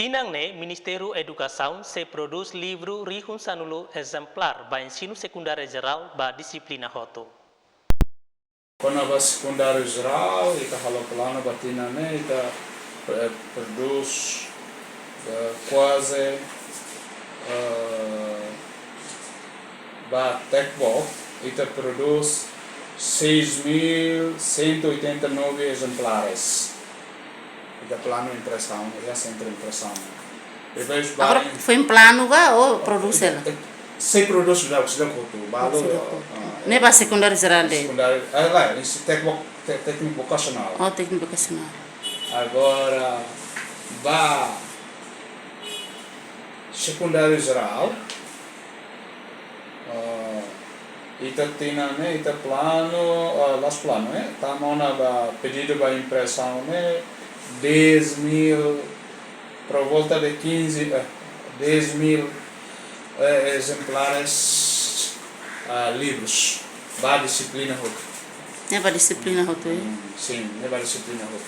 Tinang ne Ministério Educação se produz livro rihun sanulo exemplar ba ensino secundário geral ba disciplina hoto. Quando a secundário geral, ita halo plano batina ne ita produz quase ba Tecboc, ita produz 6.189 exemplares. Ita plano impressão, já sempre impressão. Agora foi em plano ou produz ela? Se produz sudah koto, baru Não é para secundário geral dele? secundário, lá, técnico vocacional. Oh, técnico vocacional. Agora, ba secundário geral, ita tina né, ita plano, las plano, né? Tamo na ba pedido ba impressão, né? 10.000, por volta de 10.000 exemplares livros, ba disciplina hoto. É para disciplina hoto? Sim, é ba disciplina hoto.